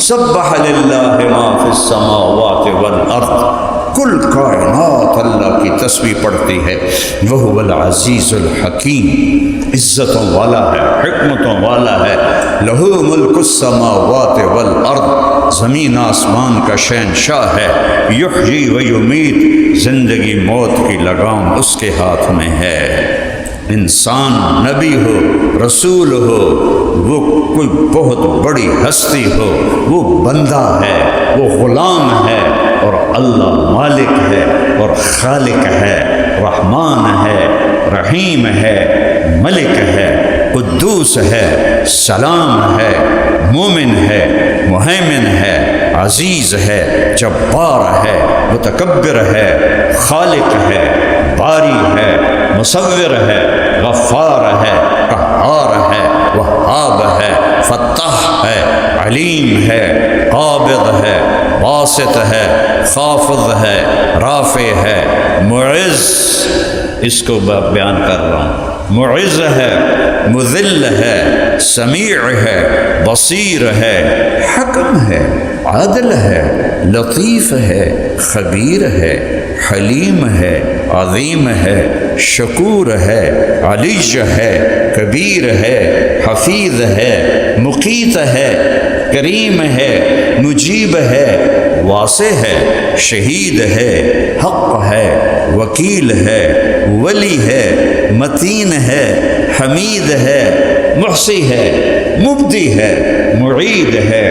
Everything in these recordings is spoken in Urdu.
سبح للہ ما فی السماوات والارض، کل کائنات اللہ کی تسبیح پڑھتی ہے۔ وہو العزیز الحکیم، عزتوں والا ہے، حکمتوں والا ہے۔ لہو ملک السماوات والارض، زمین آسمان کا شہنشاہ ہے۔ یحیی و یمیت، زندگی موت کی لگام اس کے ہاتھ میں ہے۔ انسان نبی ہو، رسول ہو، وہ کوئی بہت بڑی ہستی ہو، وہ بندہ ہے، وہ غلام ہے، اور اللہ مالک ہے اور خالق ہے، رحمان ہے، رحیم ہے، ملک ہے، قدوس ہے، سلام ہے، مومن ہے، مہیمن ہے، عزیز ہے، جبار ہے، متکبر ہے، خالق ہے، باری ہے، مصور ہے، غفار ہے، قہار ہے، وہاب ہے، فتاح ہے، علیم ہے، قابض ہے، باسط ہے، خافض ہے، رافع ہے، معز، اس کو بیان کر رہا ہوں، معز ہے، مذل ہے، سمیع ہے، بصیر ہے، حکم ہے، عادل ہے، لطیف ہے، خبیر ہے، حلیم ہے، عظیم ہے، شکور ہے، علی ہے، کبیر ہے، حفیظ ہے، مقیت ہے، کریم ہے، مجیب ہے، واسع ہے، شہید ہے، حق ہے، وکیل ہے، ولی ہے، متین ہے، حمید ہے، محصی ہے، مبدی ہے، معید ہے،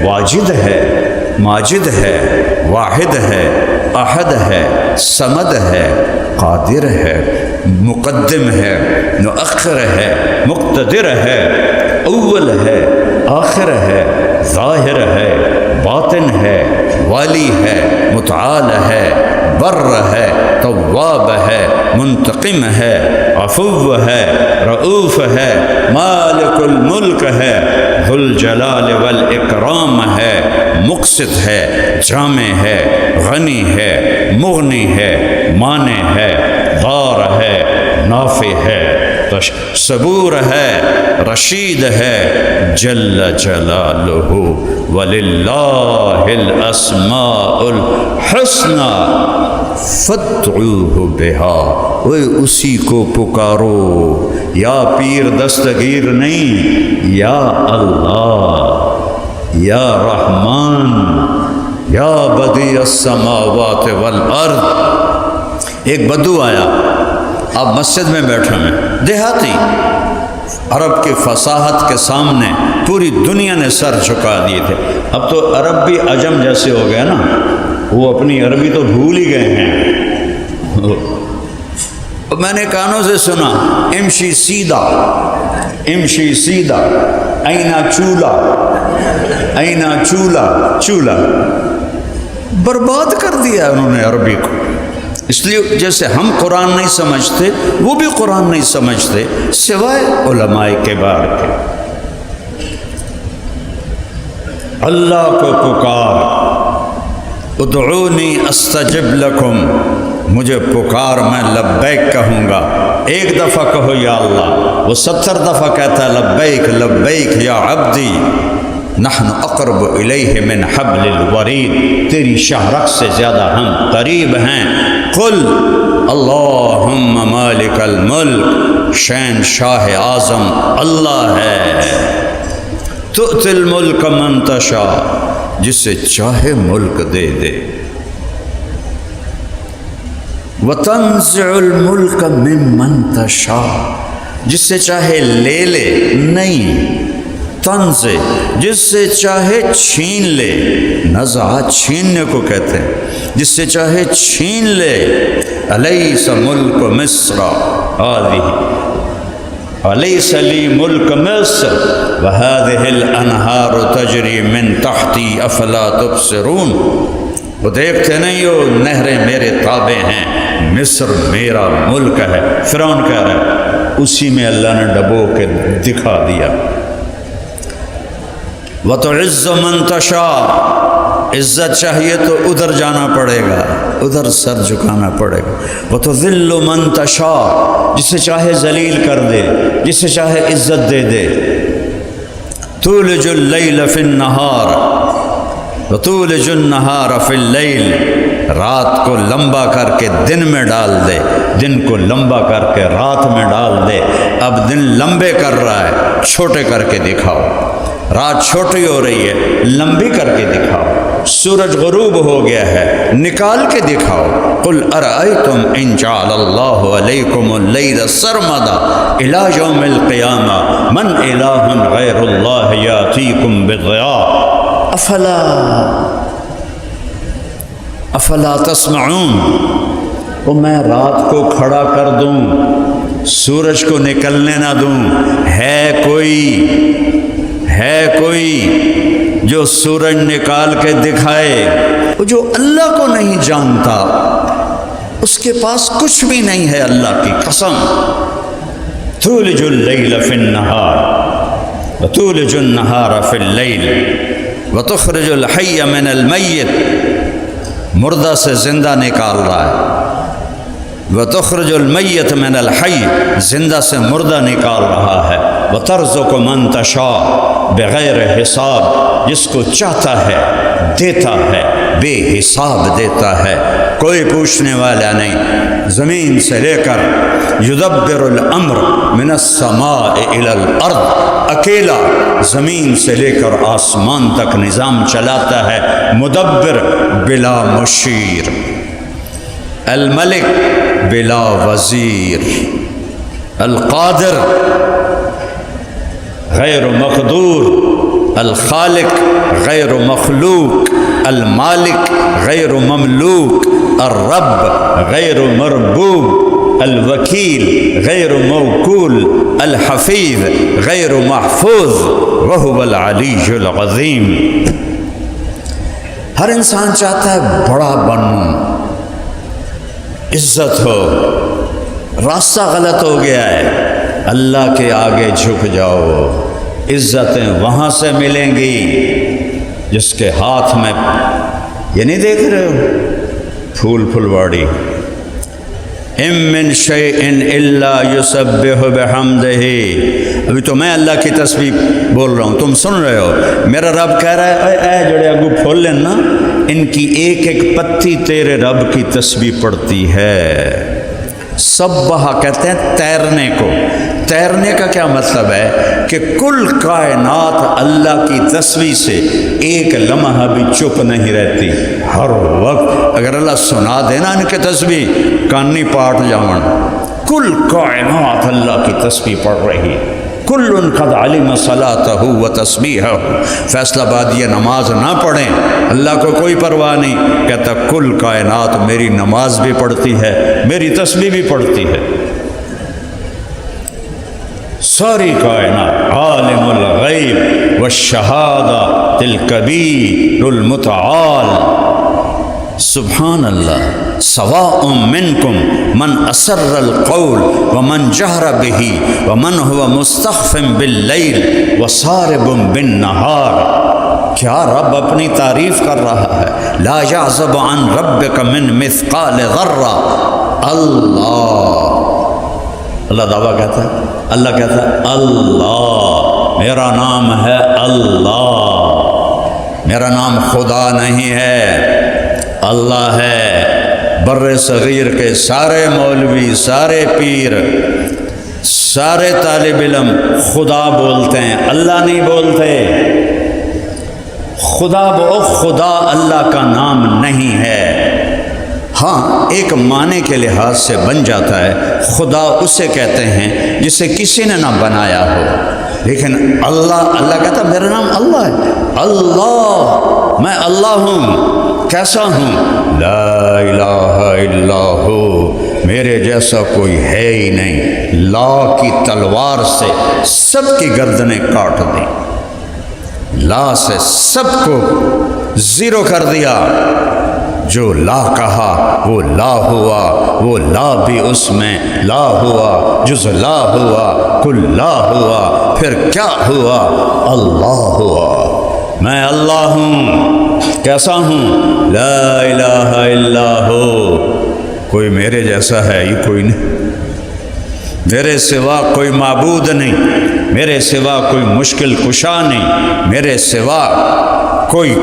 واجد ہے، ماجد ہے، واحد ہے، احد ہے، صمد ہے، قادر ہے، مقدم ہے، مؤخر ہے، مقتدر ہے، اول ہے، آخر ہے، ظاہر ہے، باطن ہے، والی ہے، متعال ہے، بر ہے، تواب ہے، منتقم ہے، عفو ہے، رؤوف ہے، مالک الملک ہے، ذو الجلال والاکرام ہے، مقسط ہے، جامع ہے، غنی ہے، مغنی ہے، مانع ہے، ضار ہے، نافع ہے، صبور ہے، رشید ہے، جل جلالہ، وللہ الاسماء الحسنى فادعوہ بہا، وہ اسی کو پکارو، یا پیر دستگیر نہیں، یا اللہ، یا رحمان، یا بدیع السماوات والارض۔ ایک بدو آیا، آپ مسجد میں بیٹھے ہیں، دیہاتی، عرب کی فصاحت کے سامنے پوری دنیا نے سر جھکا دیے تھے۔ اب تو عرب بھی عجم جیسے ہو گئے نا، وہ اپنی عربی تو بھول ہی گئے ہیں۔ میں نے کانوں سے سنا، امشی سیدھا، امشی سیدھا، اینا چولہ، اینا چولہ، چولہ برباد کر دیا انہوں نے عربی کو۔ اس لیے جیسے ہم قرآن نہیں سمجھتے، وہ بھی قرآن نہیں سمجھتے سوائے علماء کبار کے۔ اللہ کو پکار، ادعونی استجب لکم، مجھے پکار میں لبیک کہوں گا۔ ایک دفعہ کہو یا اللہ، وہ 70 دفعہ کہتا ہے لبیک لبیک یا عبدی، نحن اقرب الیہ من حبل الورید، تیری شاہرگ سے زیادہ ہم قریب ہیں۔ قل اللہم مالک الملک، شہنشاہ اعظم اللہ ہے، تؤتی الملک من تشاء، جسے چاہے ملک دے دے، وتنزع الملک ممن تشاء، جس سے چاہے لے لے، نہیں تنزع، جس سے چاہے چھین لے، نزع چھیننے کو کہتے ہیں، جس سے چاہے چھین لے۔ الیس ملک مصر هذه، الیس لی ملک مصر وهذه الانہار تجری من تحتی افلا تبصرون، وہ دیکھتے نہیں ہو نہریں میرے تابع ہیں، مصر میرا ملک ہے۔ فرعون کہہ رہا ہے، اسی میں اللہ نے ڈبو کے دکھا دیا۔ وَتُعِزُّ مَن تَشَاءُ، عزت چاہیے تو ادھر جانا پڑے گا، ادھر سر جھکانا پڑے گا۔ وَتُذِلُّ مَن تَشَاءُ، جسے چاہے ذلیل کر دے، جسے چاہے عزت دے دے۔ تُولِجُ اللَّيْلَ فِي النَّهَارِ، وَتُولِجُ النَّهَارَ فِي اللَّيْلِ، رات کو لمبا کر کے دن میں ڈال دے، دن کو لمبا کر کے رات میں ڈال دے۔ اب دن لمبے کر رہا ہے، چھوٹے کر کے دکھاؤ، رات چھوٹی ہو رہی ہے، لمبی کر کے دکھاؤ۔ سورج غروب ہو گیا ہے، نکال کے دکھاؤ۔ قُلْ أَرَأَيْتُمْ إِنْ جَعَلَ اللَّهُ عَلَيْكُمُ اللَّيْلَ سَرْمَدًا إِلَى يَوْمِ الْقِيَامَةِ مَنْ إِلَٰهٌ غَيْرُ اللَّهِ يَأْتِيكُمْ بِضِيَاءٍ افلا تسمعون۔ وہ میں رات کو کھڑا کر دوں، سورج کو نکلنے نہ دوں، ہے کوئی جو سورج نکال کے دکھائے؟ وہ جو اللہ کو نہیں جانتا اس کے پاس کچھ بھی نہیں ہے، اللہ کی قسم۔ تولج اللیل فی النہار وتولج النہار فی اللیل وتخرج الحی من المیت، مردہ سے زندہ نکال رہا ہے۔ وتخرج المیت من الحی، زندہ سے مردہ نکال رہا ہے۔ وترزق من تشاء بغیر حساب، جس کو چاہتا ہے دیتا ہے، بے حساب دیتا ہے، کوئی پوچھنے والا نہیں۔ زمین سے لے کر یدبر الامر من السماء الى الارض، اکیلا زمین سے لے کر آسمان تک نظام چلاتا ہے، مدبر بلا مشیر، الملک بلا وزیر، القادر غیر مقدور، الخالق غیر مخلوق، المالک غیر مملوک، الرب غیر مربوب، الوکیل غیر موکول، الحفیظ غیر محفوظ، وہو العلی العظیم۔ ہر انسان چاہتا ہے بڑا بنوں، عزت ہو، راستہ غلط ہو گیا ہے۔ اللہ کے آگے جھک جاؤ، عزتیں وہاں سے ملیں گی جس کے ہاتھ میں، یہ نہیں دیکھ رہے ہو پھول پھلواڑی، اِن مِّن شَيْءٍ إِلَّا يُسَبِّحُ بِحَمْدِهِ۔ ابھی تو میں اللہ کی تسبیح بول رہا ہوں، تم سن رہے ہو۔ میرا رب کہہ رہا ہے اے جڑے اگو پھول لینا، ان کی ایک ایک پتی تیرے رب کی تسبیح پڑھتی ہے۔ سبحہ کہتے ہیں تیرنے کو۔ تیرنے کا کیا مطلب ہے کہ کل کائنات اللہ کی تسبیح سے ایک لمحہ بھی چپ نہیں رہتی، ہر وقت اگر اللہ سنا دینا ان کے تسبیح، کانی پاٹ جاون، کل کائنات اللہ کی تسبیح پڑھ رہی ہے۔ کل قد علم صلاتہ و تسبیحہ، فیصلہ آباد یہ نماز نہ پڑھیں، اللہ کو کوئی پرواہ نہیں، کہتا کل کائنات میری نماز بھی پڑھتی ہے، میری تسبیح بھی پڑھتی ہے۔ ساری کائنات، عالم الغیب والشہادہ الکبیر المتعال، سبحان اللہ۔ سواء منکم من اسر القول ومن جہر بہ ومن هو مستخف باللیل وسارب بالنہار۔ کیا رب اپنی تعریف کر رہا ہے؟ لا یعزب عن ربک من مثقال ذرہ۔ اللہ دعویٰ کہتا ہے، اللہ کہتا ہے اللہ، میرا نام ہے اللہ، میرا نام خدا نہیں ہے، اللہ ہے۔ بر صغیر کے سارے مولوی، سارے پیر، سارے طالب علم خدا بولتے ہیں، اللہ نہیں بولتے۔ خدا اللہ کا نام نہیں ہے۔ ہاں ایک معنی کے لحاظ سے بن جاتا ہے، خدا اسے کہتے ہیں جسے کسی نے نہ بنایا ہو، لیکن اللہ کہتا ہے میرا نام اللہ ہے، اللہ، میں اللہ ہوں۔ کیسا ہوں؟ لا الہ الا ہو، میرے جیسا کوئی ہے ہی نہیں۔ لا کی تلوار سے سب کی گردنیں کاٹ دیں، لا سے سب کو زیرو کر دیا۔ جو لا کہا وہ لا ہوا، وہ لا بھی اس میں لا ہوا، جز لا ہوا، کل لا ہوا، پھر کیا ہوا؟ اللہ ہوا۔ میں اللہ ہوں، کیسا ہوں؟ لا الہ الا ہو، کوئی میرے جیسا ہے ہی کوئی نہیں، میرے سوا کوئی معبود نہیں، میرے سوا کوئی مشکل کشا نہیں، میرے سوا کوئی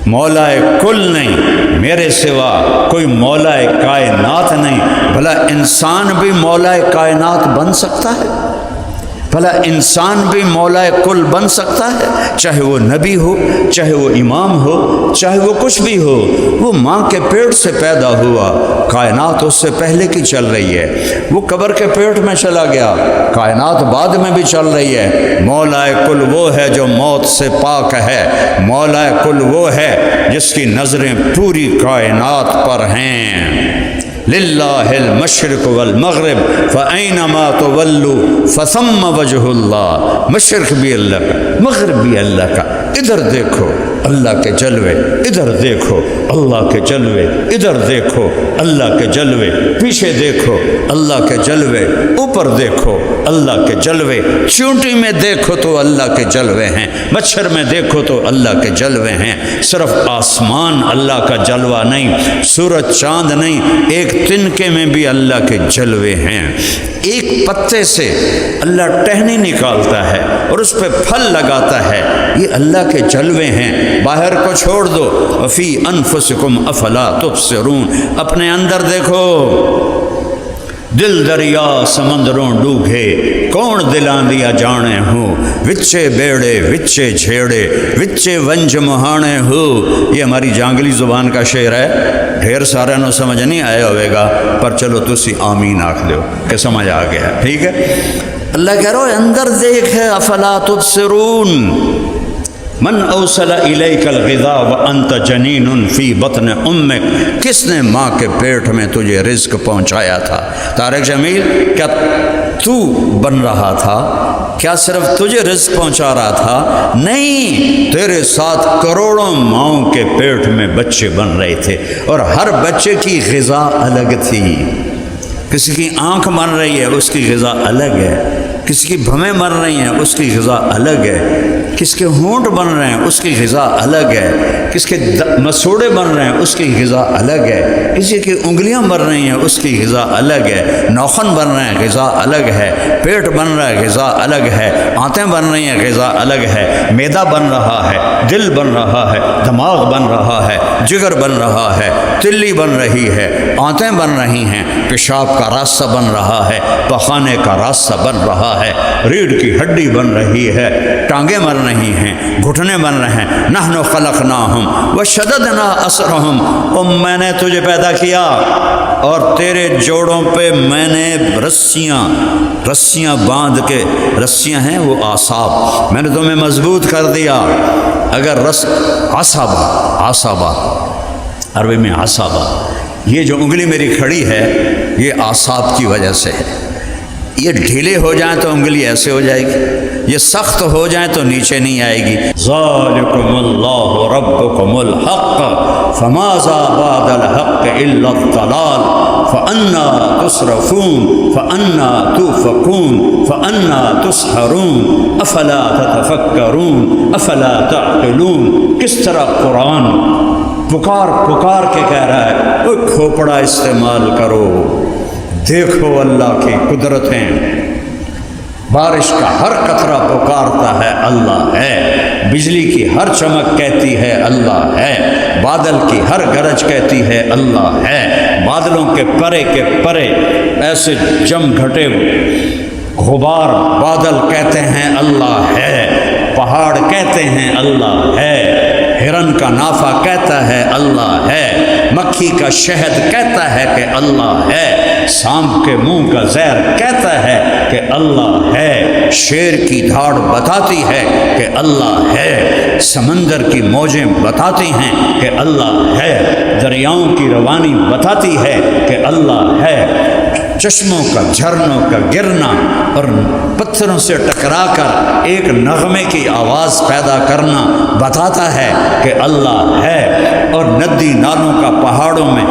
مولا کل نہیں، میرے سوا کوئی مولا کائنات نہیں۔ بھلا انسان بھی مولا کائنات بن سکتا ہے؟ بھلا انسان بھی مولا کل بن سکتا ہے؟ چاہے وہ نبی ہو، چاہے وہ امام ہو، چاہے وہ کچھ بھی ہو، وہ ماں کے پیٹ سے پیدا ہوا، کائنات اس سے پہلے کی چل رہی ہے۔ وہ قبر کے پیٹ میں چلا گیا، کائنات بعد میں بھی چل رہی ہے۔ مولا کل وہ ہے جو موت سے پاک ہے، مولا کل وہ ہے جس کی نظریں پوری کائنات پر ہیں۔ للہ المشرق والمغرب فأینما تولوا فثم وجہ اللہ۔ مشرق بھی اللہ کا، مغرب بھی اللہ کا۔ ادھر دیکھو اللہ کے جلوے، ادھر دیکھو اللہ کے جلوے، ادھر دیکھو اللہ کے جلوے، پیچھے دیکھو اللہ کے جلوے، اوپر دیکھو اللہ کے جلوے، چونٹی میں دیکھو تو اللہ کے جلوے ہیں، مچھر میں دیکھو تو اللہ کے جلوے ہیں۔ صرف آسمان اللہ کا جلوہ نہیں، سورج چاند نہیں، ایک تنکے میں بھی اللہ کے جلوے ہیں۔ ایک پتے سے اللہ ٹہنی نکالتا ہے اور اس پہ پھل لگاتا ہے، یہ اللہ کے جلوے ہیں۔ باہر کو چھوڑ دو، وفی انفسکم افلا تبصرون، اپنے اندر دیکھو۔ دل دریا سمندروں ڈوبے، کون دلاں دیا جانے ہوں، وچے بیڑے وچے جھیڑے وچے ونج مہانے ہو۔ یہ ہماری جانگلی زبان کا شعر ہے، ڈھیر سارے نو سمجھ نہیں آیا ہوئے گا، پر چلو تسی آمین آکھ دیو کہ سمجھ آ گیا، ٹھیک ہے۔ اللہ کہہ رہا ہے اندر دیکھ ہے، افلا تبصرون۔ من اوصل الیک الغذاء وانت جنین فی بطن امک، کس نے ماں کے پیٹ میں تجھے رزق پہنچایا تھا؟ طارق جمیل، کیا تو بن رہا تھا؟ کیا صرف تجھے رزق پہنچا رہا تھا؟ نہیں، تیرے ساتھ کروڑوں ماؤں کے پیٹ میں بچے بن رہے تھے، اور ہر بچے کی غذا الگ تھی۔ کسی کی آنکھ بن رہی ہے، اس کی غذا الگ ہے، کسی کی بھویں بن رہی ہیں، اس کی غذا الگ ہے، کس کے ہونٹ بن رہے ہیں، اس کی غذا الگ ہے، کس کے مسوڑے بن رہے ہیں، اس کی غذا الگ ہے، کسی کی انگلیاں بن رہی ہیں، اس کی غذا الگ ہے، ناخن بن رہے ہیں، غذا الگ ہے، پیٹ بن رہا ہے، غذا الگ ہے، آنتیں بن رہی ہیں، غذا الگ ہے، معدہ بن رہا ہے، دل بن رہا ہے، دماغ بن رہا ہے، جگر بن رہا ہے، تلی بن رہی ہے، آنتیں بن رہی ہیں، پیشاب کا راستہ بن رہا ہے، پخانے کا راستہ بن رہا ہے، ریڑھ کی ہڈی بن رہی ہے، ٹانگیں بن رہی ہیں، گھٹنے بن رہے ہیں۔ نحن خلقناہم وشددنا اسرہم، اور میں نے تجھے پیدا کیا اور تیرے جوڑوں پہ میں نے رسیاں باندھ کے، رسیاں ہیں وہ اعصاب، میں نے تمہیں مضبوط کر دیا۔ اگر عصبہ عربی میں عصبہ، یہ جو انگلی میری کھڑی ہے یہ اعصاب کی وجہ سے ہے، یہ ڈھیلے ہو جائیں تو انگلی ایسے ہو جائے گی، یہ سخت ہو جائیں تو نیچے نہیں آئے گی۔ ذالکم اللہ ربکم الحق فماذا بعد الحق الا الضلال فانا تصرفون فانا توفکون فانا تسحرون افلا تتفکرون افلا تعقلون۔ کس طرح قرآن پکار کے کہہ رہا ہے، وہ کھوپڑا استعمال کرو، دیکھو اللہ کی قدرتیں۔ بارش کا ہر قطرہ پکارتا ہے اللہ ہے، بجلی کی ہر چمک کہتی ہے اللہ ہے، بادل کی ہر گرج کہتی ہے اللہ ہے، بادلوں کے پرے ایسے جم گھٹے غبار بادل کہتے ہیں اللہ ہے، پہاڑ کہتے ہیں اللہ ہے، ہرن کا نافہ کہتا ہے اللہ ہے، مکھی کا شہد کہتا ہے کہ اللہ ہے، سانپ کے منہ کا زہر کہتا ہے کہ اللہ ہے، شیر کی دھاڑ بتاتی ہے کہ اللہ ہے، سمندر کی موجیں بتاتی ہیں کہ اللہ ہے، دریاؤں کی روانی بتاتی ہے کہ اللہ ہے، چشموں کا جھرنوں کا گرنا اور پتھروں سے ٹکرا کر ایک نغمے کی آواز پیدا کرنا بتاتا ہے کہ اللہ ہے، اور ندی نالوں کا پہاڑوں میں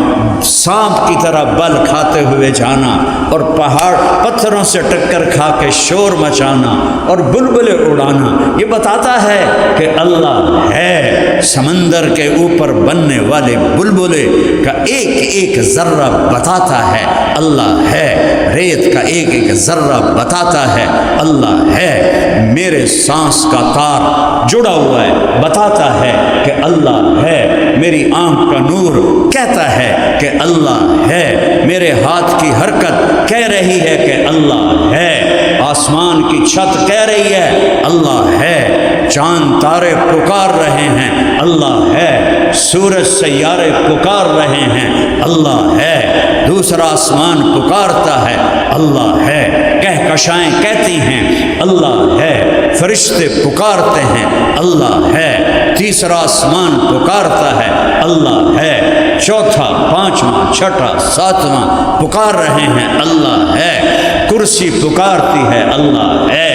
سانپ کی طرح بل کھاتے ہوئے جانا اور پہاڑ پتھروں سے ٹکر کھا کے شور مچانا اور بلبلیں اڑانا، یہ بتاتا ہے کہ اللہ ہے۔ سمندر کے اوپر بننے والے بلبلے کا ایک ایک ذرہ بتاتا ہے اللہ ہے، ریت کا ایک ایک ذرہ بتاتا ہے اللہ ہے، میرے سانس کا تار جڑا ہوا ہے بتاتا ہے کہ اللہ ہے، میری آنکھ کا نور کہتا ہے کہ اللہ ہے، میرے ہاتھ کی حرکت کہہ رہی ہے کہ اللہ ہے، آسمان کی چھت کہہ رہی ہے اللہ ہے، چاند تارے پکار رہے ہیں اللہ ہے، سورج سیارے پکار رہے ہیں اللہ ہے، دوسرا آسمان پکارتا ہے اللہ ہے، کہکشائیں کہتی ہیں اللہ ہے، فرشتے پکارتے ہیں اللہ ہے، تیسرا آسمان پکارتا ہے اللہ ہے، چوتھا، پانچواں، چھٹا، ساتواں پکار رہے ہیں اللہ ہے، کرسی پکارتی ہے اللہ ہے،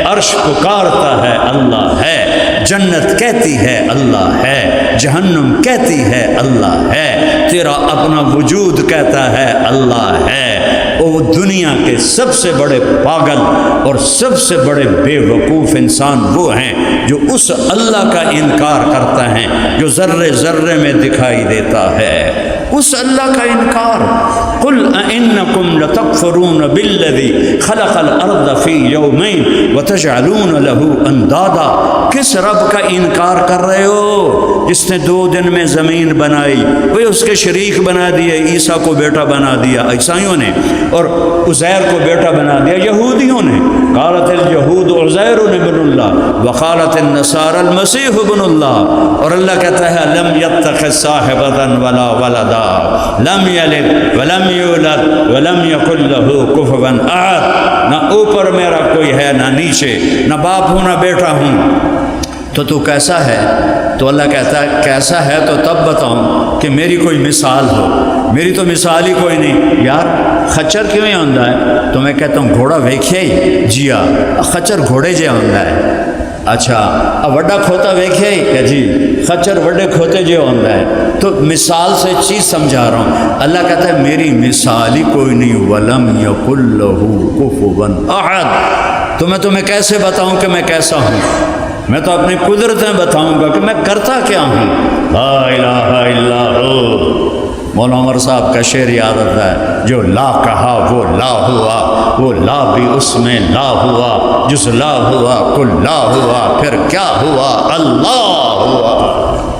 عرش پکارتا ہے اللہ ہے، جنت کہتی ہے اللہ ہے، جہنم کہتی ہے اللہ ہے، تیرا اپنا وجود کہتا ہے اللہ ہے۔ وہ دنیا کے سب سے بڑے پاگل اور سب سے بڑے بے وقوف انسان وہ ہیں جو اس اللہ کا انکار کرتا ہے جو ذرے ذرے میں دکھائی دیتا ہے، اس اللہ کا انکار۔ قل اَإِنَّكُمْ لَتَكْفُرُونَ بِالَّذِي خَلَقَ الْأَرْضَ فِي يَوْمَيْنِ وَتَجْعَلُونَ لَهُ أَنْدَادًا، کس رب کا انکار کر رہے ہو جس نے 2 دن میں زمین بنائی، وہ اس کے شریک بنا دیے، عیسیٰ کو بیٹا بنا دیا عیسائیوں نے، اور عزیر کو بیٹا بنا دیا یہودیوں نے، قالت اليہود عزیر ابن اللہ وقالت النصارى المسیح ابن اللہ، اور اللہ کہتا ہے لم یتخذ صاحبۃ ولا ولدا لم یلد ولم یولد ولم یکن له کفوا احد، نہ اوپر میرا کوئی ہے نہ نیچے، نہ باپ ہوں نہ بیٹا ہوں، تو کیسا ہے؟ تو اللہ کہتا ہے کیسا ہے تو تب بتاؤں کہ میری کوئی مثال ہو، میری تو مثال ہی کوئی نہیں۔ یار خچر کیوں ہی آندا ہے؟ تو میں کہتا ہوں گھوڑا ویکھیا ہی جی خچر گھوڑے جے آندا ہے، اچھا وڈا کھوتا ویکھیا ہی کہ جی خچر وڈے کھوتے جے آندا ہے، تو مثال سے چیز سمجھا رہا ہوں۔ اللہ کہتا ہے میری مثال ہی کوئی نہیں، ولم یکن لہ کفوا احد، تو میں تمہیں کیسے بتاؤں کہ میں کیسا ہوں؟ میں تو اپنی قدرتیں بتاؤں گا کہ میں کرتا کیا ہوں۔ لا الہ الا ہو، مولانا عمر صاحب کا شعر یاد آتا ہے، جو لا کہا وہ لا ہوا، وہ لا بھی اس میں لا ہوا، جس لا ہوا کل لا ہوا، پھر کیا ہوا؟ اللہ ہوا۔